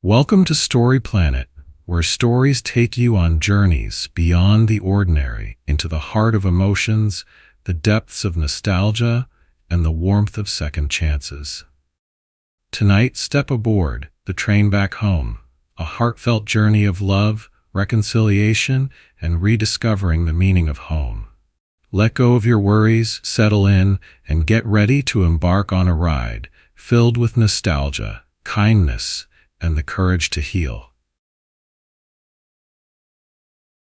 Welcome to Story Planet, where stories take you on journeys beyond the ordinary into the heart of emotions, the depths of nostalgia, and the warmth of second chances. Tonight, step aboard the train back home, a heartfelt journey of love, reconciliation, and rediscovering the meaning of home. Let go of your worries, settle in, and get ready to embark on a ride filled with nostalgia, kindness, and the courage to heal.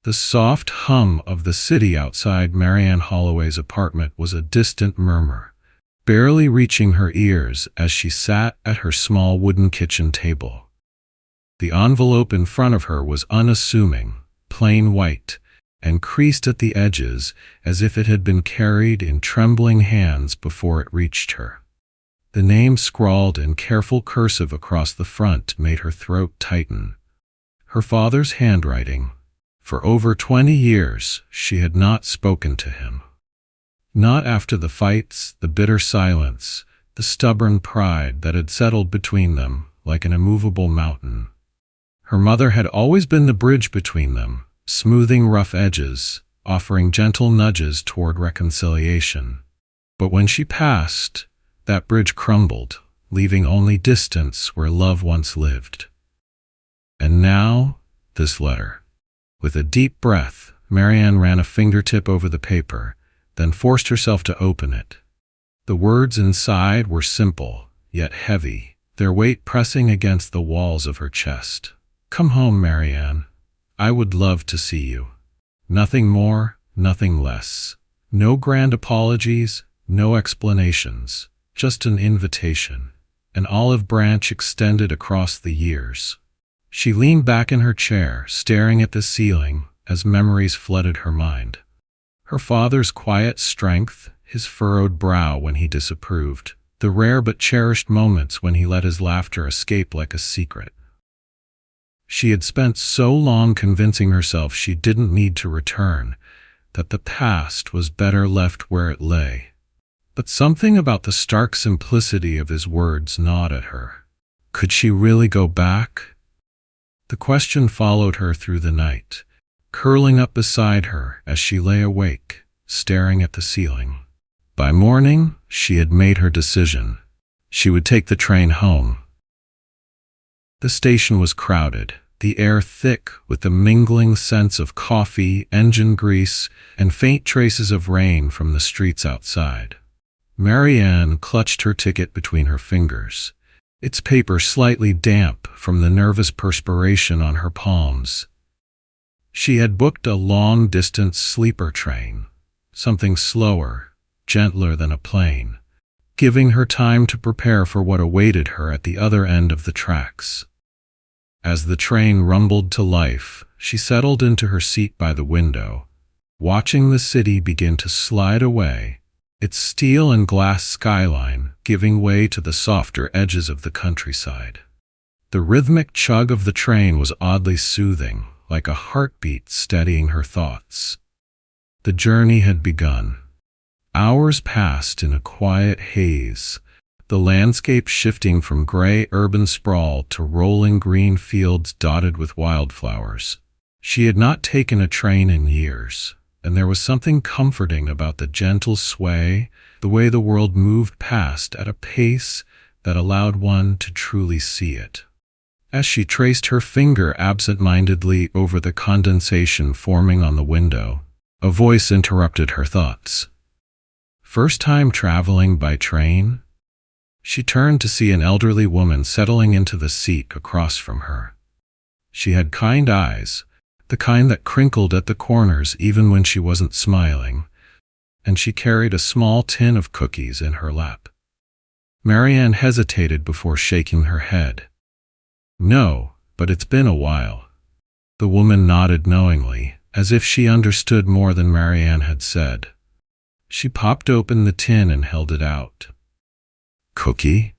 The soft hum of the city outside Marianne Holloway's apartment was a distant murmur, barely reaching her ears as she sat at her small wooden kitchen table. The envelope in front of her was unassuming, plain white, and creased at the edges as if it had been carried in trembling hands before it reached her. The name scrawled in careful cursive across the front made her throat tighten. Her father's handwriting. For over 20 years, she had not spoken to him. Not after the fights, the bitter silence, the stubborn pride that had settled between them like an immovable mountain. Her mother had always been the bridge between them, smoothing rough edges, offering gentle nudges toward reconciliation. But when she passed, that bridge crumbled, leaving only distance where love once lived. And now, this letter. With a deep breath, Marianne ran a fingertip over the paper, then forced herself to open it. The words inside were simple, yet heavy, their weight pressing against the walls of her chest. Come home, Marianne. I would love to see you. Nothing more, nothing less. No grand apologies, no explanations. Just an invitation, an olive branch extended across the years. She leaned back in her chair, staring at the ceiling as memories flooded her mind. Her father's quiet strength, his furrowed brow when he disapproved, the rare but cherished moments when he let his laughter escape like a secret. She had spent so long convincing herself she didn't need to return, that the past was better left where it lay. But something about the stark simplicity of his words gnawed at her. Could she really go back? The question followed her through the night, curling up beside her as she lay awake, staring at the ceiling. By morning, she had made her decision. She would take the train home. The station was crowded, the air thick with the mingling scents of coffee, engine grease, and faint traces of rain from the streets outside. Marianne clutched her ticket between her fingers, its paper slightly damp from the nervous perspiration on her palms. She had booked a long-distance sleeper train, something slower, gentler than a plane, giving her time to prepare for what awaited her at the other end of the tracks. As the train rumbled to life, she settled into her seat by the window, watching the city begin to slide away, its steel and glass skyline giving way to the softer edges of the countryside. The rhythmic chug of the train was oddly soothing, like a heartbeat steadying her thoughts. The journey had begun. Hours passed in a quiet haze, the landscape shifting from gray urban sprawl to rolling green fields dotted with wildflowers. She had not taken a train in years, and there was something comforting about the gentle sway, the way the world moved past at a pace that allowed one to truly see it. As she traced her finger absent-mindedly over the condensation forming on the window, a voice interrupted her thoughts. First time traveling by train? She turned to see an elderly woman settling into the seat across from her. She had kind eyes, the kind that crinkled at the corners even when she wasn't smiling, and she carried a small tin of cookies in her lap. Marianne hesitated before shaking her head. No, but it's been a while. The woman nodded knowingly, as if she understood more than Marianne had said. She popped open the tin and held it out. Cookie?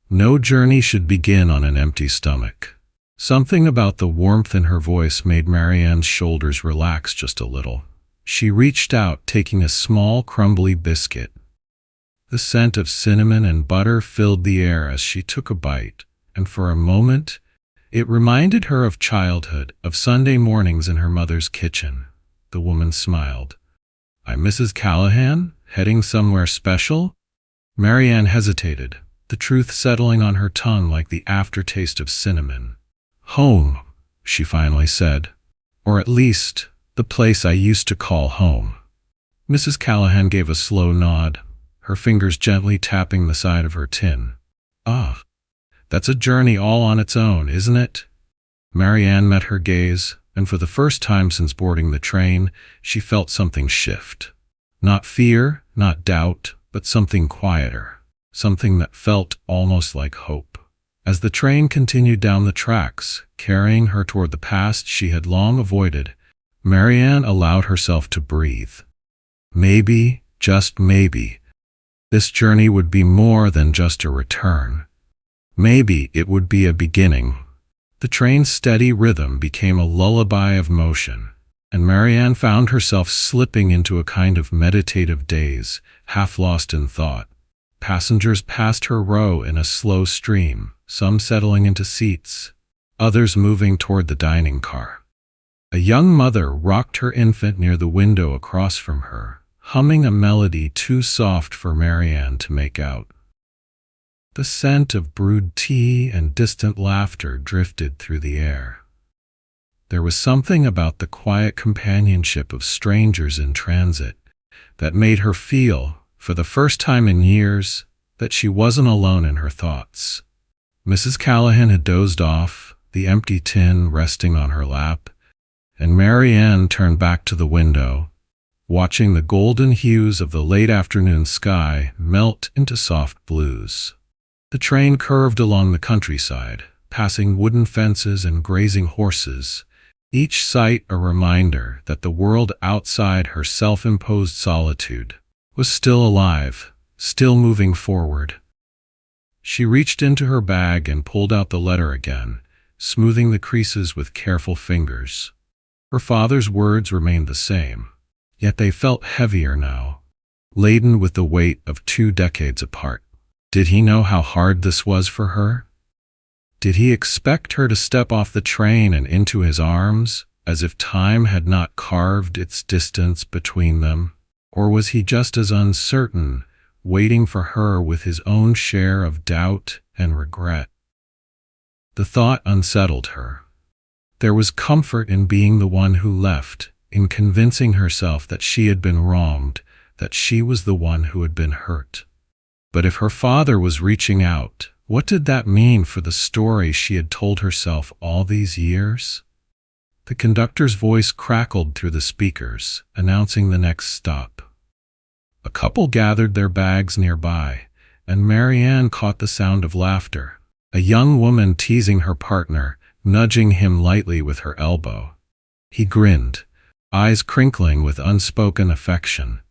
No journey should begin on an empty stomach. Something about the warmth in her voice made Marianne's shoulders relax just a little. She reached out, taking a small, crumbly biscuit. The scent of cinnamon and butter filled the air as she took a bite, and for a moment, It reminded her of childhood, of Sunday mornings in her mother's kitchen. The woman smiled. "I'm Mrs. Callahan, heading somewhere special?" Marianne hesitated, the truth settling on her tongue like the aftertaste of cinnamon. "Home," she finally said. "Or at least, the place I used to call home." Mrs. Callahan gave a slow nod, her fingers gently tapping the side of her tin. "Ah, that's a journey all on its own, isn't it?" Marianne met her gaze, and for the first time since boarding the train, she felt something shift. Not fear, not doubt, but something quieter, something that felt almost like hope. As the train continued down the tracks, carrying her toward the past she had long avoided, Marianne allowed herself to breathe. Maybe, just maybe, this journey would be more than just a return. Maybe it would be a beginning. The train's steady rhythm became a lullaby of motion, and Marianne found herself slipping into a kind of meditative daze, half lost in thought. Passengers passed her row in a slow stream, some settling into seats, others moving toward the dining car. A young mother rocked her infant near the window across from her, humming a melody too soft for Marianne to make out. The scent of brewed tea and distant laughter drifted through the air. There was something about the quiet companionship of strangers in transit that made her feel, for the first time in years, that she wasn't alone in her thoughts. Mrs. Callahan had dozed off, the empty tin resting on her lap, and Marianne turned back to the window, watching the golden hues of the late afternoon sky melt into soft blues. The train curved along the countryside, passing wooden fences and grazing horses, each sight a reminder that the world outside her self-imposed solitude was still alive, still moving forward. She reached into her bag and pulled out the letter again, smoothing the creases with careful fingers. Her father's words remained the same, yet they felt heavier now, laden with the weight of 2 decades apart. Did he know how hard this was for her? Did he expect her to step off the train and into his arms, as if time had not carved its distance between them? Or was he just as uncertain, waiting for her with his own share of doubt and regret? The thought unsettled her. There was comfort in being the one who left, in convincing herself that she had been wronged, that she was the one who had been hurt. But if her father was reaching out, what did that mean for the story she had told herself all these years? The conductor's voice crackled through the speakers, announcing the next stop. A couple gathered their bags nearby, and Marianne caught the sound of laughter, a young woman teasing her partner, nudging him lightly with her elbow. He grinned, eyes crinkling with unspoken affection.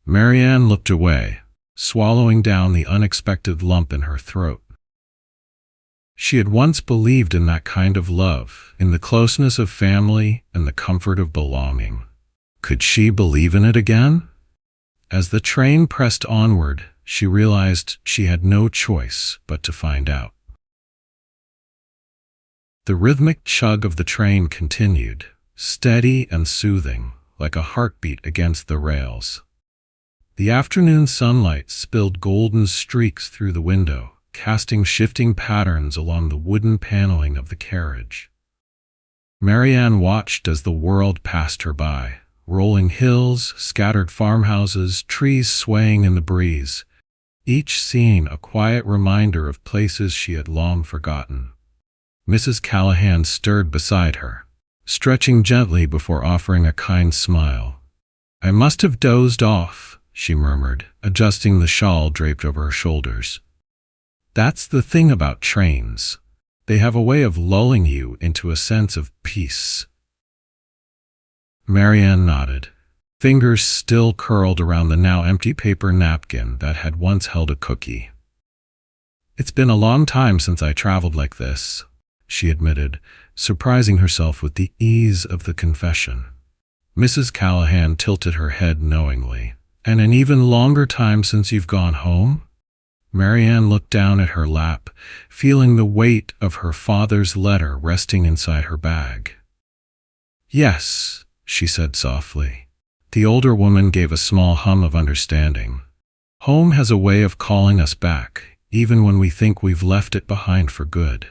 Marianne looked away, swallowing down the unexpected lump in her throat. She had once believed in that kind of love, in the closeness of family and the comfort of belonging. Could she believe in it again? As the train pressed onward, she realized she had no choice but to find out. The rhythmic chug of the train continued, steady and soothing, like a heartbeat against the rails. The afternoon sunlight spilled golden streaks through the window, casting shifting patterns along the wooden paneling of the carriage. Marianne watched as the world passed her by, rolling hills, scattered farmhouses, trees swaying in the breeze, each scene a quiet reminder of places she had long forgotten. Mrs. Callahan stirred beside her, stretching gently before offering a kind smile. "I must have dozed off," she murmured, adjusting the shawl draped over her shoulders. "That's the thing about trains. They have a way of lulling you into a sense of peace." Marianne nodded, fingers still curled around the now empty paper napkin that had once held a cookie. "It's been a long time since I traveled like this," she admitted, surprising herself with the ease of the confession. Mrs. Callahan tilted her head knowingly. "And an even longer time since you've gone home?" Marianne looked down at her lap, feeling the weight of her father's letter resting inside her bag. "Yes," she said softly. The older woman gave a small hum of understanding. "Home has a way of calling us back, even when we think we've left it behind for good."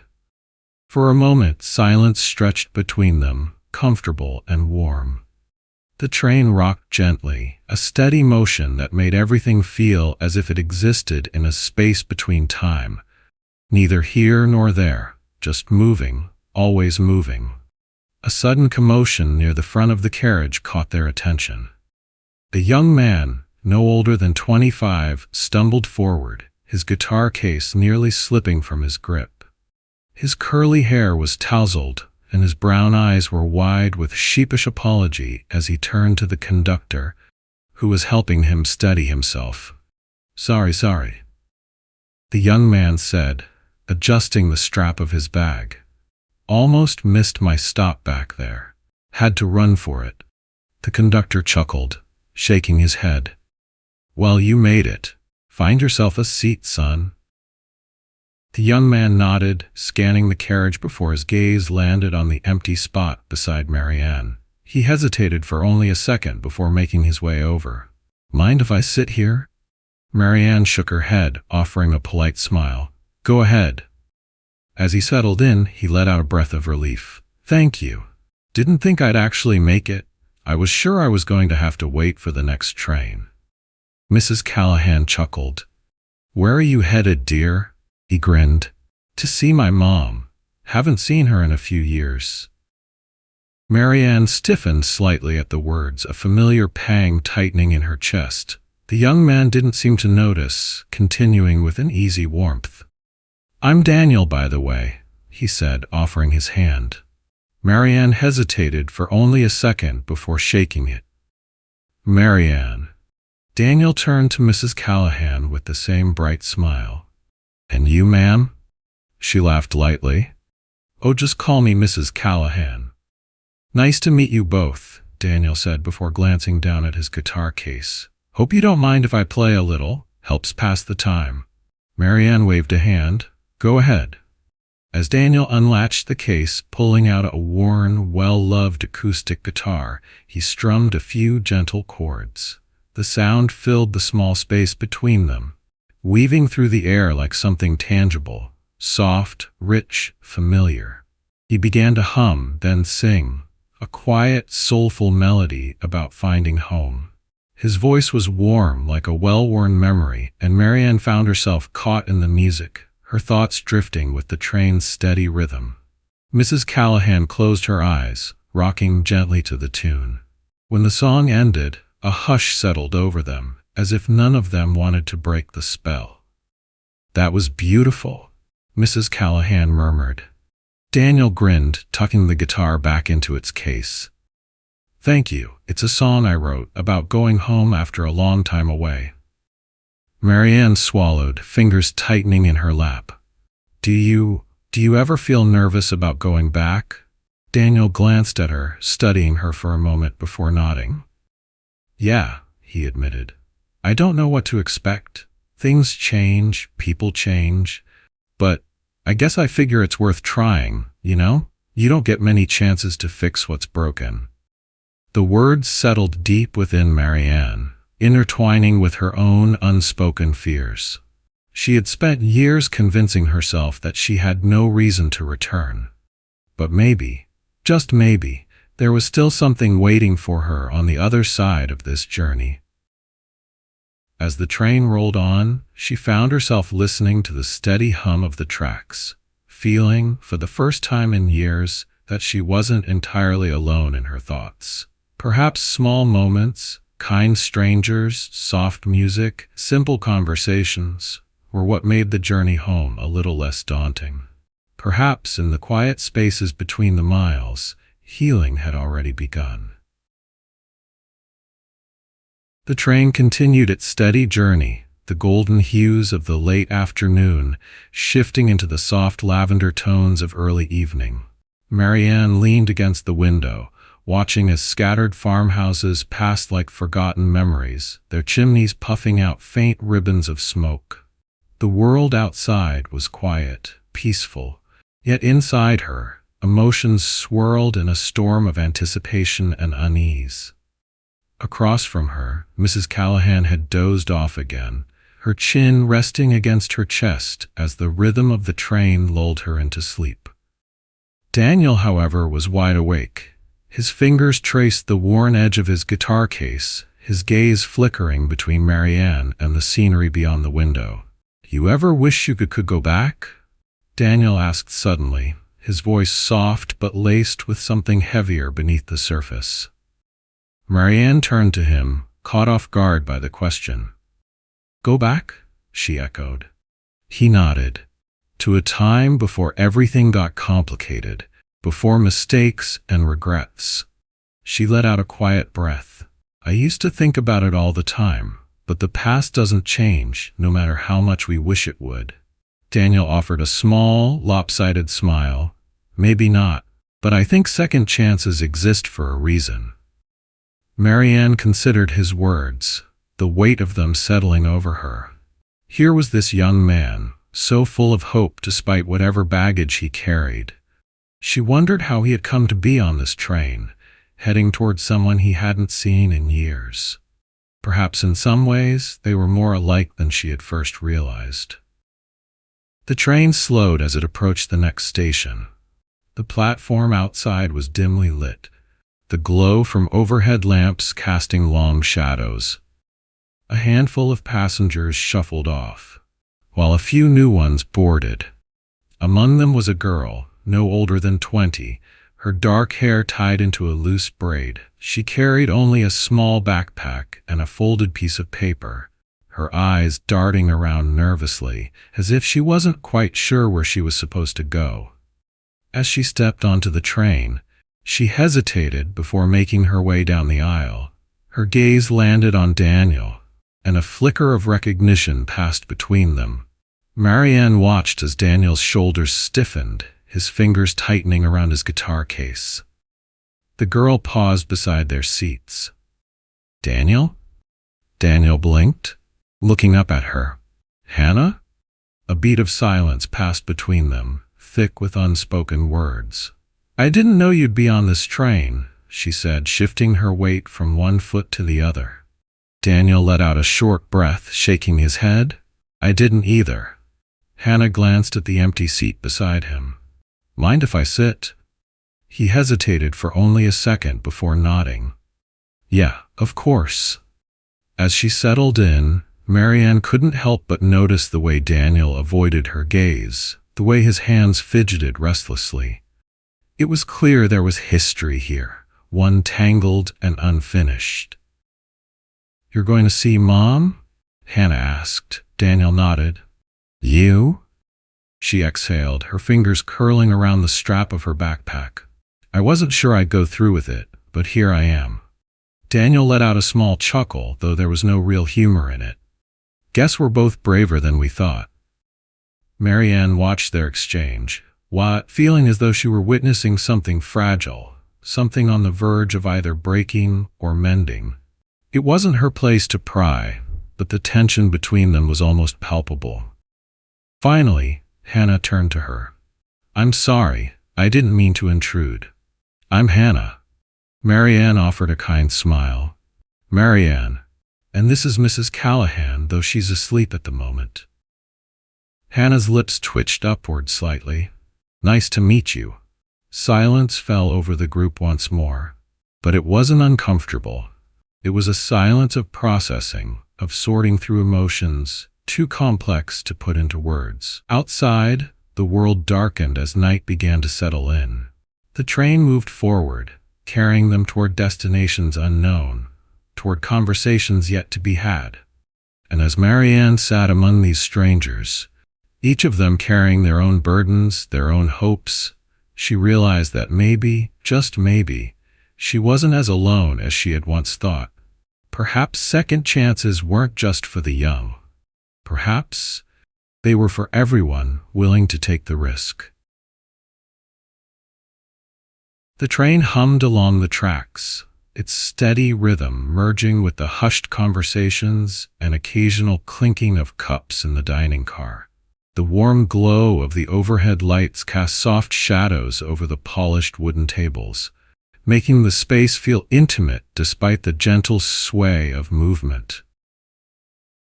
For a moment, silence stretched between them, comfortable and warm. The train rocked gently, a steady motion that made everything feel as if it existed in a space between time. Neither here nor there, just moving, always moving. A sudden commotion near the front of the carriage caught their attention. A young man, no older than 25, stumbled forward, his guitar case nearly slipping from his grip. His curly hair was tousled, and his brown eyes were wide with sheepish apology as he turned to the conductor, who was helping him steady himself. Sorry. The young man said, adjusting the strap of his bag. "Almost missed my stop back there. Had to run for it." The conductor chuckled, shaking his head. "Well, you made it. Find yourself a seat, son." The young man nodded, scanning the carriage before his gaze landed on the empty spot beside Marianne. He hesitated for only a second before making his way over. "Mind if I sit here?" Marianne shook her head, offering a polite smile. "Go ahead." As he settled in, he let out a breath of relief. "Thank you. Didn't think I'd actually make it. I was sure I was going to have to wait for the next train." Mrs. Callahan chuckled. "Where are you headed, dear?" He grinned. "To see my mom. Haven't seen her in a few years." Marianne stiffened slightly at the words, a familiar pang tightening in her chest. The young man didn't seem to notice, continuing with an easy warmth. "I'm Daniel, by the way," he said, offering his hand. Marianne hesitated for only a second before shaking it. "Marianne." Daniel turned to Mrs. Callahan with the same bright smile. "And you, ma'am?" She laughed lightly. "Oh, just call me Mrs. Callahan." "Nice to meet you both," Daniel said before glancing down at his guitar case. "Hope you don't mind if I play a little. Helps pass the time." Marianne waved a hand. "Go ahead." As Daniel unlatched the case, pulling out a worn, well-loved acoustic guitar, he strummed a few gentle chords. The sound filled the small space between them, weaving through the air like something tangible, soft, rich, familiar. He began to hum, then sing, a quiet, soulful melody about finding home. His voice was warm like a well-worn memory, and Marianne found herself caught in the music, her thoughts drifting with the train's steady rhythm. Mrs. Callahan closed her eyes, rocking gently to the tune. When the song ended, a hush settled over them, as if none of them wanted to break the spell. "That was beautiful," Mrs. Callahan murmured. Daniel grinned, tucking the guitar back into its case. "Thank you. It's a song I wrote about going home after a long time away." Marianne swallowed, fingers tightening in her lap. Do you ever feel nervous about going back?" Daniel glanced at her, studying her for a moment before nodding. "Yeah," he admitted. "I don't know what to expect. Things change, people change. But I guess I figure it's worth trying, you know? You don't get many chances to fix what's broken." The words settled deep within Marianne, intertwining with her own unspoken fears. She had spent years convincing herself that she had no reason to return. But maybe, just maybe, there was still something waiting for her on the other side of this journey. As the train rolled on, she found herself listening to the steady hum of the tracks, feeling, for the first time in years, that she wasn't entirely alone in her thoughts. Perhaps small moments, kind strangers, soft music, simple conversations were what made the journey home a little less daunting. Perhaps in the quiet spaces between the miles, healing had already begun. The train continued its steady journey, the golden hues of the late afternoon shifting into the soft lavender tones of early evening. Marianne leaned against the window, watching as scattered farmhouses passed like forgotten memories, their chimneys puffing out faint ribbons of smoke. The world outside was quiet, peaceful, yet inside her, emotions swirled in a storm of anticipation and unease. Across from her, Mrs. Callahan had dozed off again, her chin resting against her chest as the rhythm of the train lulled her into sleep. Daniel, however, was wide awake. His fingers traced the worn edge of his guitar case, his gaze flickering between Marianne and the scenery beyond the window. "You ever wish you could go back?" Daniel asked suddenly, his voice soft but laced with something heavier beneath the surface. Marianne turned to him, caught off guard by the question. "Go back?" she echoed. He nodded. "To a time before everything got complicated, before mistakes and regrets." She let out a quiet breath. "I used to think about it all the time, but the past doesn't change, no matter how much we wish it would." Daniel offered a small, lopsided smile. "Maybe not, but I think second chances exist for a reason." Marianne considered his words, the weight of them settling over her. Here was this young man, so full of hope despite whatever baggage he carried. She wondered how he had come to be on this train, heading towards someone he hadn't seen in years. Perhaps in some ways they were more alike than she had first realized. The train slowed as it approached the next station. The platform outside was dimly lit, the glow from overhead lamps casting long shadows. A handful of passengers shuffled off, while a few new ones boarded. Among them was a girl, no older than 20, her dark hair tied into a loose braid. She carried only a small backpack and a folded piece of paper, her eyes darting around nervously, as if she wasn't quite sure where she was supposed to go. As she stepped onto the train, she hesitated before making her way down the aisle. Her gaze landed on Daniel, and a flicker of recognition passed between them. Marianne watched as Daniel's shoulders stiffened, his fingers tightening around his guitar case. The girl paused beside their seats. "Daniel?" Daniel blinked, looking up at her. "Hannah?" A beat of silence passed between them, thick with unspoken words. "I didn't know you'd be on this train," she said, shifting her weight from one foot to the other. Daniel let out a short breath, shaking his head. "I didn't either." Hannah glanced at the empty seat beside him. "Mind if I sit?" He hesitated for only a second before nodding. "Yeah, of course." As she settled in, Marianne couldn't help but notice the way Daniel avoided her gaze, the way his hands fidgeted restlessly. It was clear there was history here, one tangled and unfinished. "You're going to see Mom?" Hannah asked. Daniel nodded. "You?" She exhaled, her fingers curling around the strap of her backpack. "I wasn't sure I'd go through with it, but here I am." Daniel let out a small chuckle, though there was no real humor in it. "Guess we're both braver than we thought." Marianne watched their exchange, feeling as though she were witnessing something fragile, something on the verge of either breaking or mending. It wasn't her place to pry, but the tension between them was almost palpable. Finally, Hannah turned to her. "I'm sorry, I didn't mean to intrude." "I'm Hannah." Marianne offered a kind smile. "Marianne, and this is Mrs. Callahan, though she's asleep at the moment." Hannah's lips twitched upward slightly. "Nice to meet you." Silence fell over the group once more, but it wasn't uncomfortable. It was a silence of processing, of sorting through emotions, too complex to put into words. Outside, the world darkened as night began to settle in. The train moved forward, carrying them toward destinations unknown, toward conversations yet to be had. And as Marianne sat among these strangers, each of them carrying their own burdens, their own hopes, she realized that maybe, just maybe, she wasn't as alone as she had once thought. Perhaps second chances weren't just for the young. Perhaps they were for everyone willing to take the risk. The train hummed along the tracks, its steady rhythm merging with the hushed conversations and occasional clinking of cups in the dining car. The warm glow of the overhead lights cast soft shadows over the polished wooden tables, making the space feel intimate despite the gentle sway of movement.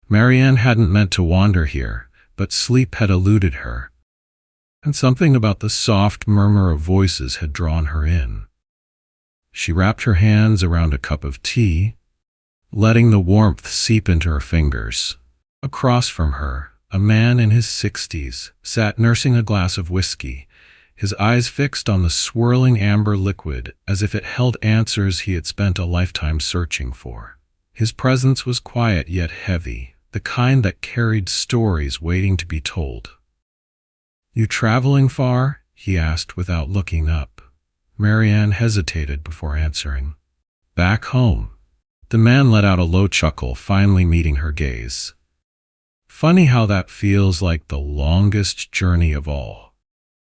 Marianne hadn't meant to wander here, but sleep had eluded her, and something about the soft murmur of voices had drawn her in. She wrapped her hands around a cup of tea, letting the warmth seep into her fingers. Across from her, a man in his 60s sat nursing a glass of whiskey, his eyes fixed on the swirling amber liquid as if it held answers he had spent a lifetime searching for. His presence was quiet yet heavy, the kind that carried stories waiting to be told. "You traveling far?" he asked without looking up. Marianne hesitated before answering. "Back home." The man let out a low chuckle, finally meeting her gaze. "Funny how that feels like the longest journey of all."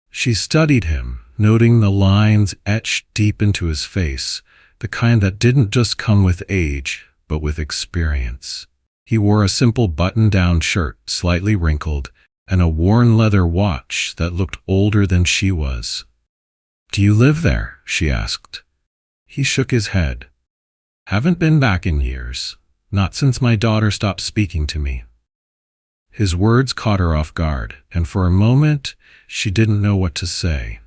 She studied him, noting the lines etched deep into his face, the kind that didn't just come with age, but with experience. He wore a simple button-down shirt, slightly wrinkled, and a worn leather watch that looked older than she was. "Do you live there?" she asked. He shook his head. "Haven't been back in years. Not since my daughter stopped speaking to me." His words caught her off guard, and for a moment, she didn't know what to say.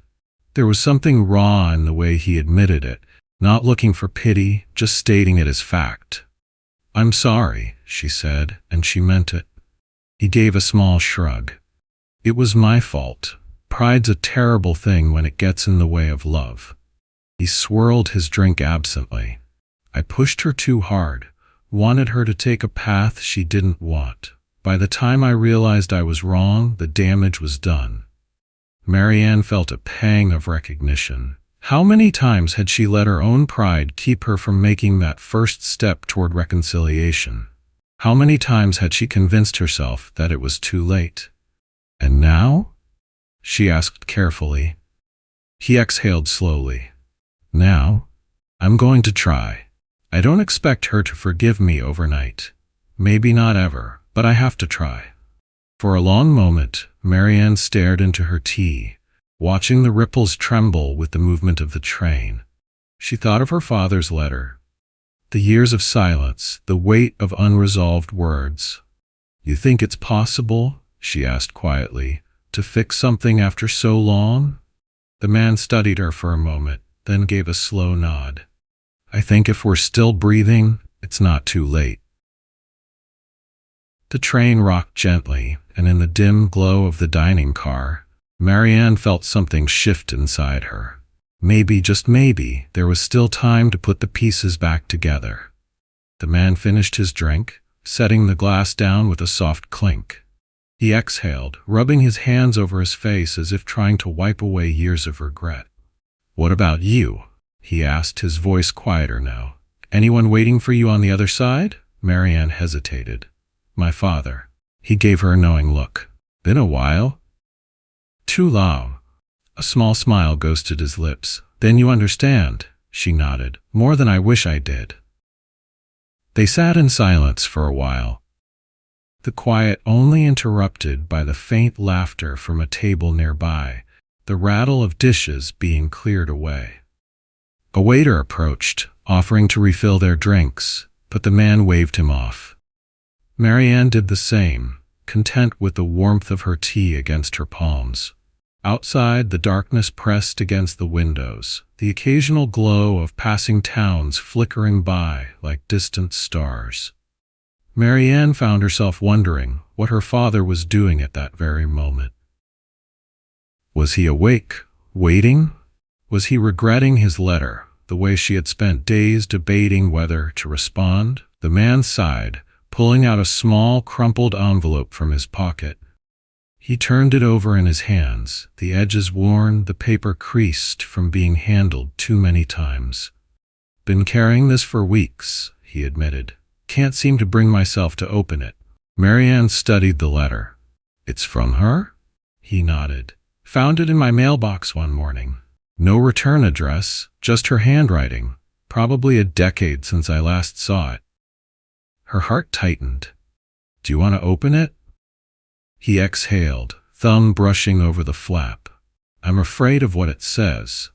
There was something raw in the way he admitted it, not looking for pity, just stating it as fact. "I'm sorry," she said, and she meant it. He gave a small shrug. "It was my fault. Pride's a terrible thing when it gets in the way of love." He swirled his drink absently. "I pushed her too hard, wanted her to take a path she didn't want. By the time I realized I was wrong, the damage was done." Marianne felt a pang of recognition. How many times had she let her own pride keep her from making that first step toward reconciliation? How many times had she convinced herself that it was too late? "And now?" she asked carefully. He exhaled slowly. "Now, I'm going to try. I don't expect her to forgive me overnight. Maybe not ever, but I have to try." For a long moment, Marianne stared into her tea, watching the ripples tremble with the movement of the train. She thought of her father's letter, the years of silence, the weight of unresolved words. "You think it's possible," she asked quietly, "to fix something after so long?" The man studied her for a moment, then gave a slow nod. "I think if we're still breathing, it's not too late." The train rocked gently, and in the dim glow of the dining car, Marianne felt something shift inside her. Maybe, just maybe, there was still time to put the pieces back together. The man finished his drink, setting the glass down with a soft clink. He exhaled, rubbing his hands over his face as if trying to wipe away years of regret. "What about you?" he asked, his voice quieter now. "Anyone waiting for you on the other side?" Marianne hesitated. "My father." He gave her a knowing look. "Been a while?" "Too long." A small smile ghosted his lips. "Then you understand," she nodded. "More than I wish I did." They sat in silence for a while, the quiet only interrupted by the faint laughter from a table nearby, the rattle of dishes being cleared away. A waiter approached, offering to refill their drinks, but the man waved him off. Marianne did the same, content with the warmth of her tea against her palms. Outside, the darkness pressed against the windows, the occasional glow of passing towns flickering by like distant stars. Marianne found herself wondering what her father was doing at that very moment. Was he awake, waiting? Was he regretting his letter, the way she had spent days debating whether to respond? The man sighed, pulling out a small, crumpled envelope from his pocket. He turned it over in his hands, the edges worn, the paper creased from being handled too many times. "Been carrying this for weeks," he admitted. "Can't seem to bring myself to open it." Marianne studied the letter. "It's from her?" He nodded. "Found it in my mailbox one morning. No return address, just her handwriting. Probably a decade since I last saw it. Her heart tightened. Do you want to open it? He exhaled, thumb brushing over the flap. I'm afraid of what it says.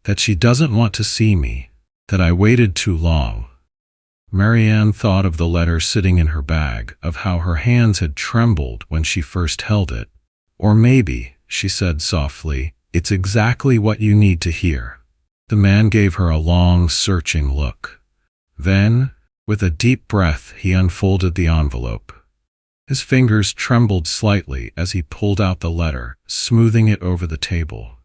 That she doesn't want to see me. That I waited too long. Marianne thought of the letter sitting in her bag, of how her hands had trembled when she first held it. Or maybe, she said softly, it's exactly what you need to hear. The man gave her a long, searching look. Then, with a deep breath, he unfolded the envelope. His fingers trembled slightly as he pulled out the letter, smoothing it over the table.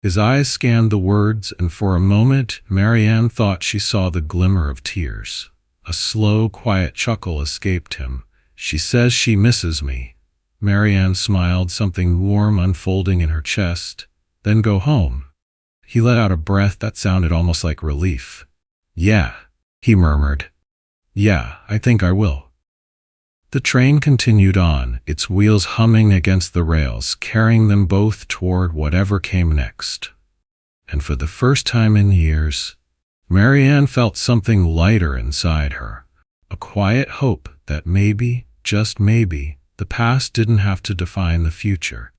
His eyes scanned the words, and for a moment Marianne thought she saw the glimmer of tears. A slow, quiet chuckle escaped him. She says she misses me. Marianne smiled, something warm unfolding in her chest. Then go home. He let out a breath that sounded almost like relief. Yeah, he murmured. Yeah, I think I will. The train continued on, its wheels humming against the rails, carrying them both toward whatever came next. And for the first time in years, Marianne felt something lighter inside her, a quiet hope that maybe, just maybe, the past didn't have to define the future.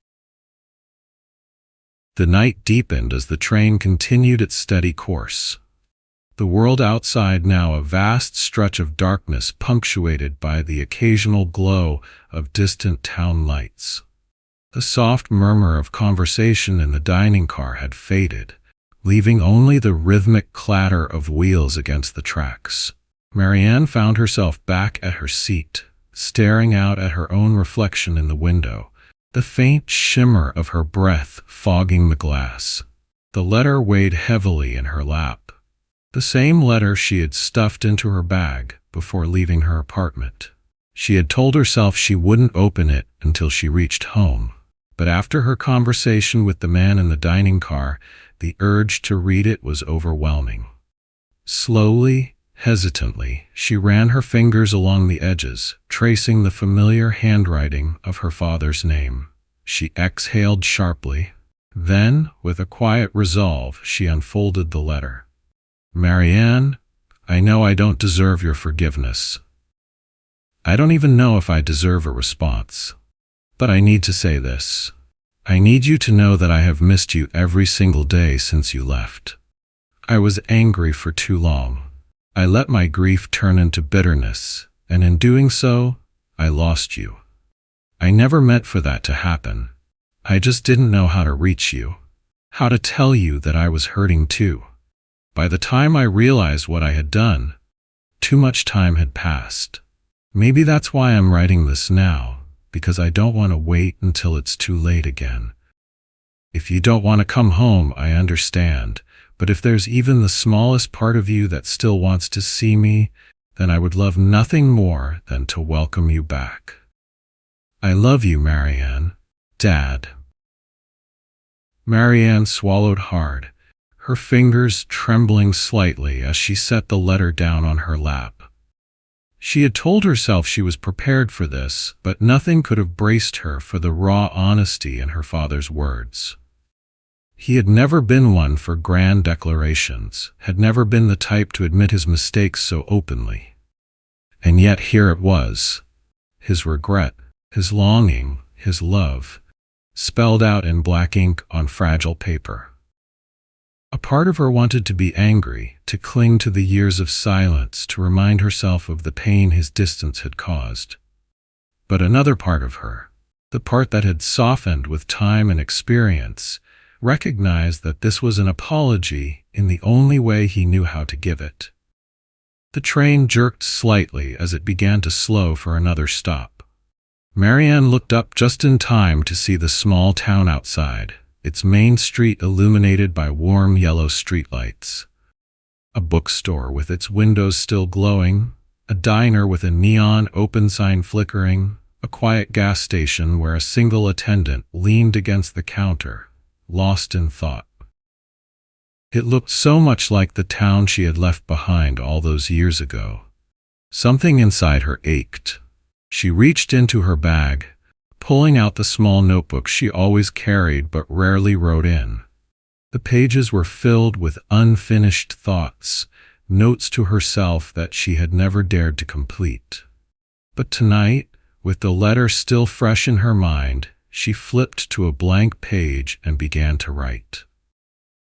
The night deepened as the train continued its steady course. The world outside now a vast stretch of darkness punctuated by the occasional glow of distant town lights. The soft murmur of conversation in the dining car had faded, leaving only the rhythmic clatter of wheels against the tracks. Marianne found herself back at her seat, staring out at her own reflection in the window, the faint shimmer of her breath fogging the glass. The letter weighed heavily in her lap. The same letter she had stuffed into her bag before leaving her apartment. She had told herself she wouldn't open it until she reached home, but after her conversation with the man in the dining car, the urge to read it was overwhelming. Slowly, hesitantly, she ran her fingers along the edges, tracing the familiar handwriting of her father's name. She exhaled sharply. Then, with a quiet resolve, she unfolded the letter. Marianne, I know I don't deserve your forgiveness. I don't even know if I deserve a response. But I need to say this. I need you to know that I have missed you every single day since you left. I was angry for too long. I let my grief turn into bitterness, and in doing so, I lost you. I never meant for that to happen. I just didn't know how to reach you, how to tell you that I was hurting too. By the time I realized what I had done, too much time had passed. Maybe that's why I'm writing this now, because I don't want to wait until it's too late again. If you don't want to come home, I understand, but if there's even the smallest part of you that still wants to see me, then I would love nothing more than to welcome you back. I love you, Marianne. Dad. Marianne swallowed hard, her fingers trembling slightly as she set the letter down on her lap. She had told herself she was prepared for this, but nothing could have braced her for the raw honesty in her father's words. He had never been one for grand declarations, had never been the type to admit his mistakes so openly. And yet here it was, his regret, his longing, his love, spelled out in black ink on fragile paper. A part of her wanted to be angry, to cling to the years of silence, to remind herself of the pain his distance had caused. But another part of her, the part that had softened with time and experience, recognized that this was an apology in the only way he knew how to give it. The train jerked slightly as it began to slow for another stop. Marianne looked up just in time to see the small town outside, its main street illuminated by warm yellow streetlights. A bookstore with its windows still glowing, a diner with a neon open sign flickering, a quiet gas station where a single attendant leaned against the counter, lost in thought. It looked so much like the town she had left behind all those years ago. Something inside her ached. She reached into her bag, pulling out the small notebook she always carried but rarely wrote in. The pages were filled with unfinished thoughts, notes to herself that she had never dared to complete. But tonight, with the letter still fresh in her mind, she flipped to a blank page and began to write.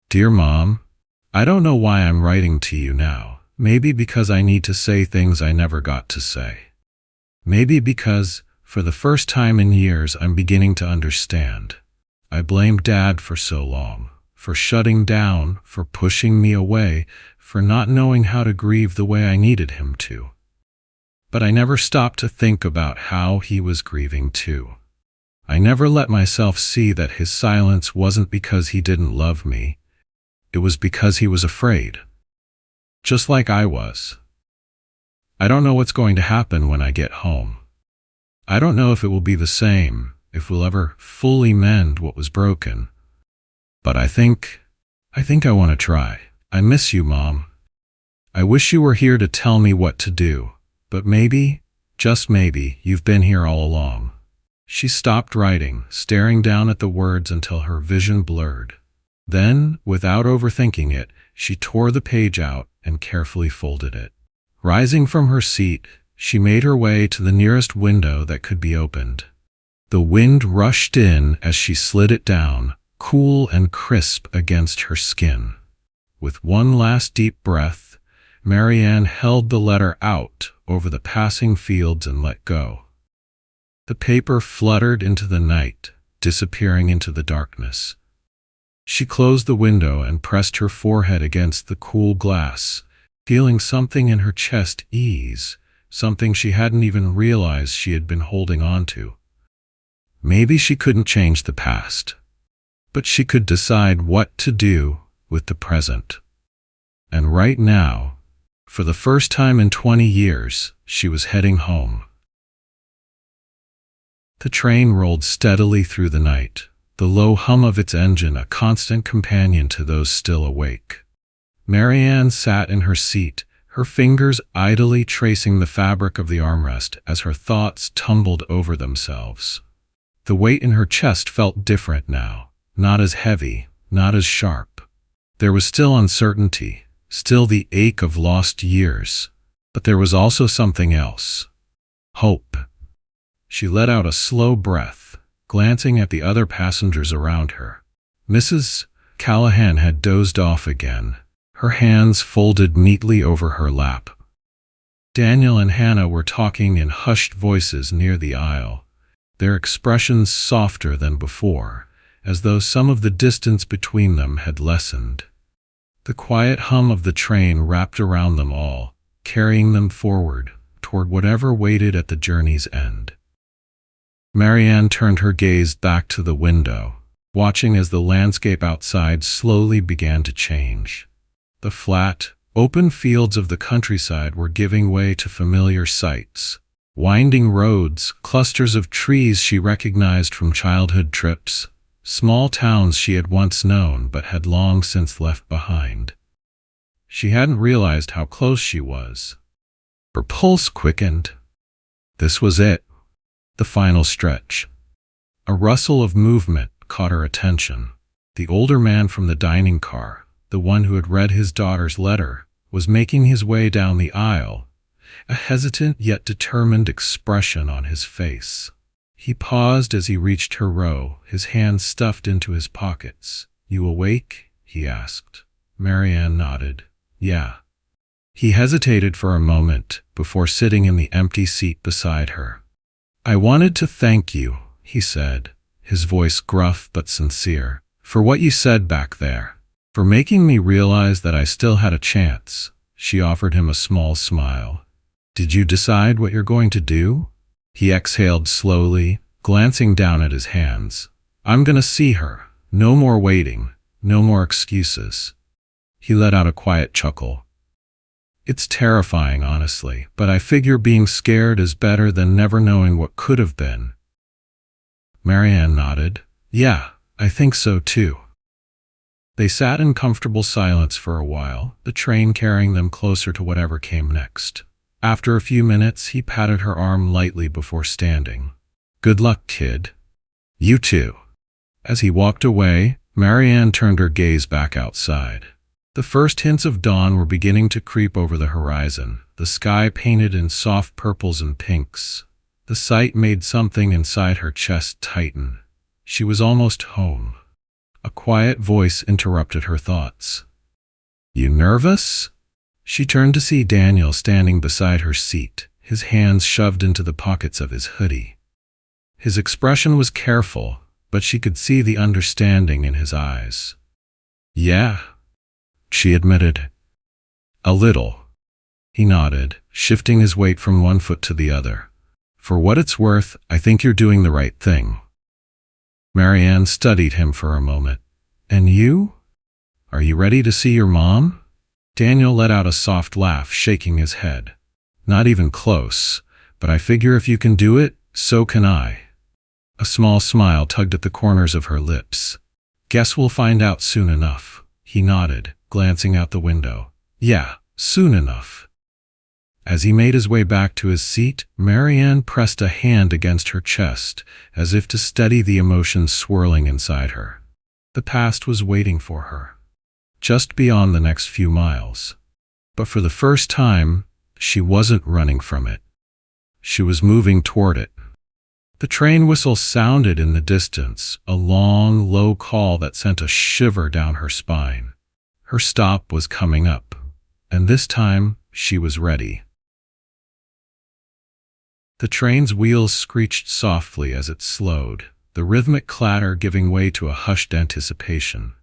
Dear Mom, I don't know why I'm writing to you now. Maybe because I need to say things I never got to say. Maybe because, for the first time in years, I'm beginning to understand. I blamed Dad for so long, for shutting down, for pushing me away, for not knowing how to grieve the way I needed him to. But I never stopped to think about how he was grieving too. I never let myself see that his silence wasn't because he didn't love me. It was because he was afraid. Just like I was. I don't know what's going to happen when I get home. I don't know if it will be the same, if we'll ever fully mend what was broken. But I think I want to try. I miss you, Mom. I wish you were here to tell me what to do, but maybe, just maybe, you've been here all along. She stopped writing, staring down at the words until her vision blurred. Then, without overthinking it, she tore the page out and carefully folded it. Rising from her seat, she made her way to the nearest window that could be opened. The wind rushed in as she slid it down, cool and crisp against her skin. With one last deep breath, Marianne held the letter out over the passing fields and let go. The paper fluttered into the night, disappearing into the darkness. She closed the window and pressed her forehead against the cool glass, feeling something in her chest ease, something she hadn't even realized she had been holding on to. Maybe she couldn't change the past, but she could decide what to do with the present. And right now, for the first time in 20 years, she was heading home. The train rolled steadily through the night, the low hum of its engine a constant companion to those still awake. Marianne sat in her seat, her fingers idly tracing the fabric of the armrest as her thoughts tumbled over themselves. The weight in her chest felt different now, not as heavy, not as sharp. There was still uncertainty, still the ache of lost years, but there was also something else. Hope. She let out a slow breath, glancing at the other passengers around her. Mrs. Callahan had dozed off again, her hands folded neatly over her lap. Daniel and Hannah were talking in hushed voices near the aisle, their expressions softer than before, as though some of the distance between them had lessened. The quiet hum of the train wrapped around them all, carrying them forward, toward whatever waited at the journey's end. Marianne turned her gaze back to the window, watching as the landscape outside slowly began to change. The flat, open fields of the countryside were giving way to familiar sights. Winding roads, clusters of trees she recognized from childhood trips, small towns she had once known but had long since left behind. She hadn't realized how close she was. Her pulse quickened. This was it. The final stretch. A rustle of movement caught her attention. The older man from the dining car, the one who had read his daughter's letter, was making his way down the aisle, a hesitant yet determined expression on his face. He paused as he reached her row, his hands stuffed into his pockets. "You awake?" he asked. Marianne nodded. "Yeah." He hesitated for a moment before sitting in the empty seat beside her. "I wanted to thank you," he said, his voice gruff but sincere, "for what you said back there, for making me realize that I still had a chance." She offered him a small smile. "Did you decide what you're going to do?" He exhaled slowly, glancing down at his hands. "I'm going to see her. No more waiting. No more excuses." He let out a quiet chuckle. "It's terrifying, honestly, but I figure being scared is better than never knowing what could have been." Marianne nodded. "Yeah, I think so too." They sat in comfortable silence for a while, the train carrying them closer to whatever came next. After a few minutes, he patted her arm lightly before standing. "Good luck, kid." "You too." As he walked away, Marianne turned her gaze back outside. The first hints of dawn were beginning to creep over the horizon, the sky painted in soft purples and pinks. The sight made something inside her chest tighten. She was almost home. A quiet voice interrupted her thoughts. "You nervous?" She turned to see Daniel standing beside her seat, his hands shoved into the pockets of his hoodie. His expression was careful, but she could see the understanding in his eyes. "Yeah," she admitted. "A little." He nodded, shifting his weight from one foot to the other. "For what it's worth, I think you're doing the right thing." Marianne studied him for a moment. "And you? Are you ready to see your mom?" Daniel let out a soft laugh, shaking his head. "Not even close, but I figure if you can do it, so can I." A small smile tugged at the corners of her lips. "Guess we'll find out soon enough." He nodded, glancing out the window. "Yeah, soon enough." As he made his way back to his seat, Marianne pressed a hand against her chest, as if to steady the emotions swirling inside her. The past was waiting for her, just beyond the next few miles. But for the first time, she wasn't running from it. She was moving toward it. The train whistle sounded in the distance, a long, low call that sent a shiver down her spine. Her stop was coming up, and this time she was ready. The train's wheels screeched softly as it slowed, the rhythmic clatter giving way to a hushed anticipation.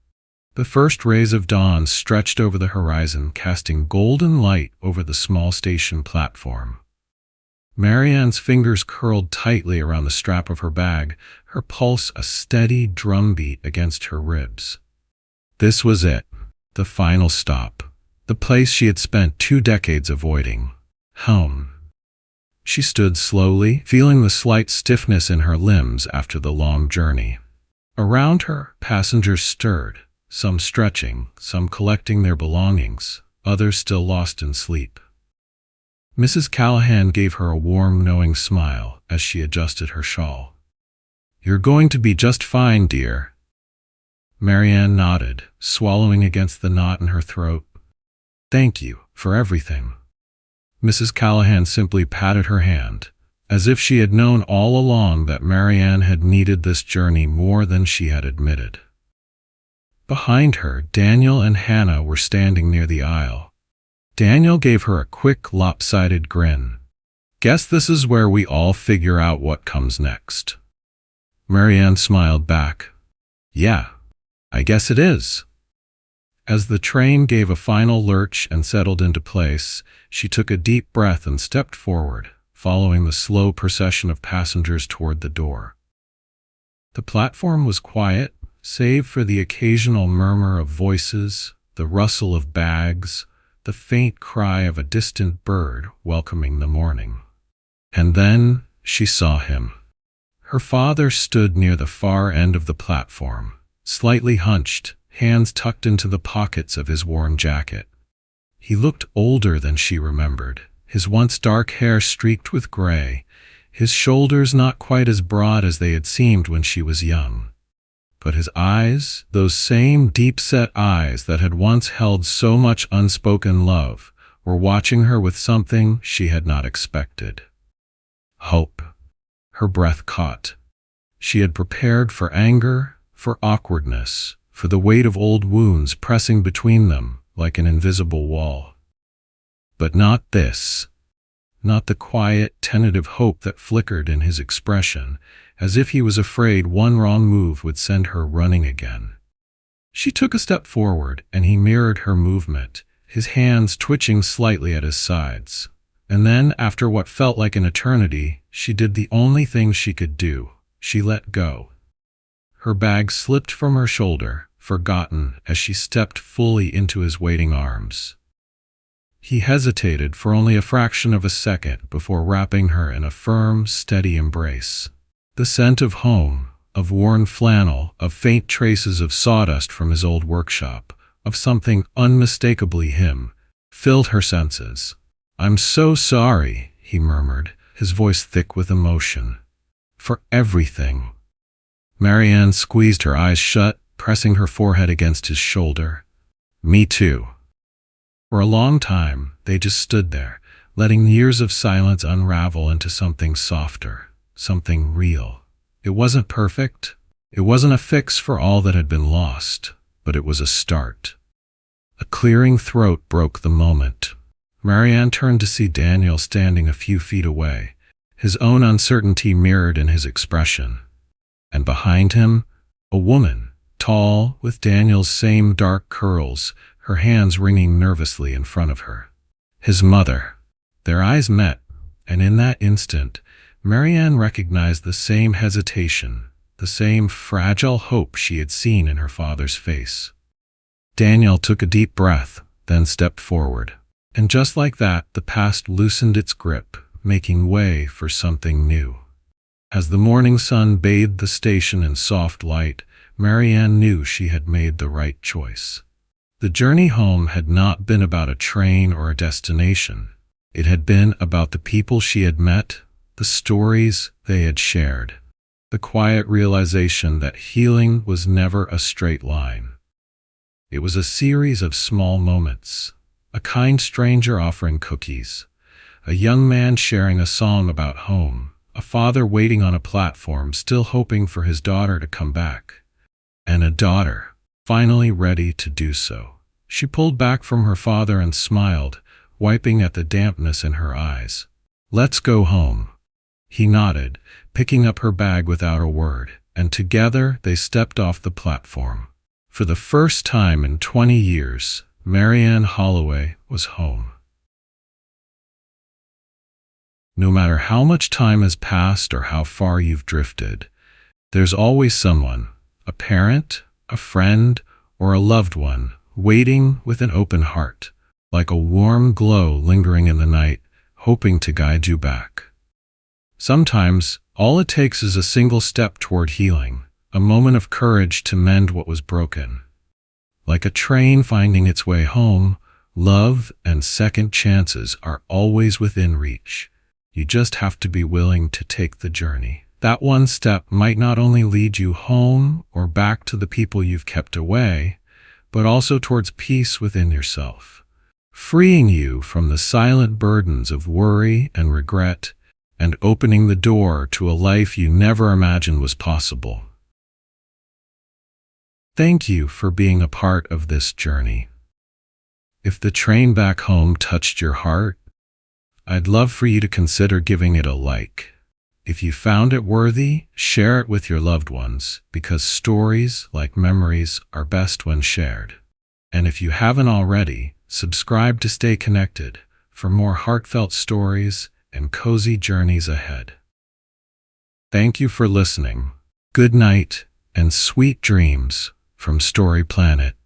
The first rays of dawn stretched over the horizon, casting golden light over the small station platform. Marianne's fingers curled tightly around the strap of her bag, her pulse a steady drumbeat against her ribs. This was it, the final stop, the place she had spent 2 decades avoiding. Home. She stood slowly, feeling the slight stiffness in her limbs after the long journey. Around her, passengers stirred, some stretching, some collecting their belongings, others still lost in sleep. Mrs. Callahan gave her a warm, knowing smile as she adjusted her shawl. "You're going to be just fine, dear." Marianne nodded, swallowing against the knot in her throat. "Thank you for everything." Mrs. Callahan simply patted her hand, as if she had known all along that Marianne had needed this journey more than she had admitted. Behind her, Daniel and Hannah were standing near the aisle. Daniel gave her a quick, lopsided grin. "Guess this is where we all figure out what comes next." Marianne smiled back. "Yeah, I guess it is." As the train gave a final lurch and settled into place, she took a deep breath and stepped forward, following the slow procession of passengers toward the door. The platform was quiet, save for the occasional murmur of voices, the rustle of bags, the faint cry of a distant bird welcoming the morning. And then she saw him. Her father stood near the far end of the platform, slightly hunched, hands tucked into the pockets of his worn jacket. He looked older than she remembered, his once dark hair streaked with gray, his shoulders not quite as broad as they had seemed when she was young. But his eyes, those same deep-set eyes that had once held so much unspoken love, were watching her with something she had not expected. Hope. Her breath caught. She had prepared for anger, for awkwardness, for the weight of old wounds pressing between them like an invisible wall. But not this. Not the quiet, tentative hope that flickered in his expression, as if he was afraid one wrong move would send her running again. She took a step forward, and he mirrored her movement, his hands twitching slightly at his sides. And then, after what felt like an eternity, she did the only thing she could do. She let go. Her bag slipped from her shoulder, forgotten, as she stepped fully into his waiting arms. He hesitated for only a fraction of a second before wrapping her in a firm, steady embrace. The scent of home, of worn flannel, of faint traces of sawdust from his old workshop, of something unmistakably him, filled her senses. "I'm so sorry," he murmured, his voice thick with emotion. "For everything." Marianne squeezed her eyes shut, pressing her forehead against his shoulder. "Me too." For a long time, they just stood there, letting years of silence unravel into something softer, something real. It wasn't perfect. It wasn't a fix for all that had been lost, but it was a start. A clearing throat broke the moment. Marianne turned to see Daniel standing a few feet away, his own uncertainty mirrored in his expression. And behind him, a woman, tall, with Daniel's same dark curls, her hands wringing nervously in front of her. His mother. Their eyes met, and in that instant, Marianne recognized the same hesitation, the same fragile hope she had seen in her father's face. Daniel took a deep breath, then stepped forward. And just like that, the past loosened its grip, making way for something new. As the morning sun bathed the station in soft light, Marianne knew she had made the right choice. The journey home had not been about a train or a destination. It had been about the people she had met, the stories they had shared, the quiet realization that healing was never a straight line. It was a series of small moments, a kind stranger offering cookies, a young man sharing a song about home, a father waiting on a platform still hoping for his daughter to come back, and a daughter finally ready to do so. She pulled back from her father and smiled, wiping at the dampness in her eyes. "Let's go home." He nodded, picking up her bag without a word, and together they stepped off the platform. For the first time in 20 years, Marianne Holloway was home. No matter how much time has passed or how far you've drifted, there's always someone, a parent, a friend, or a loved one, waiting with an open heart, like a warm glow lingering in the night, hoping to guide you back. Sometimes, all it takes is a single step toward healing, a moment of courage to mend what was broken. Like a train finding its way home, love and second chances are always within reach. You just have to be willing to take the journey. That one step might not only lead you home or back to the people you've kept away, but also towards peace within yourself, freeing you from the silent burdens of worry and regret, and opening the door to a life you never imagined was possible. Thank you for being a part of this journey. If the train back home touched your heart, I'd love for you to consider giving it a like. If you found it worthy, share it with your loved ones, because stories, like memories, are best when shared. And if you haven't already, subscribe to stay connected for more heartfelt stories and cozy journeys ahead. Thank you for listening. Good night and sweet dreams from Story Planet.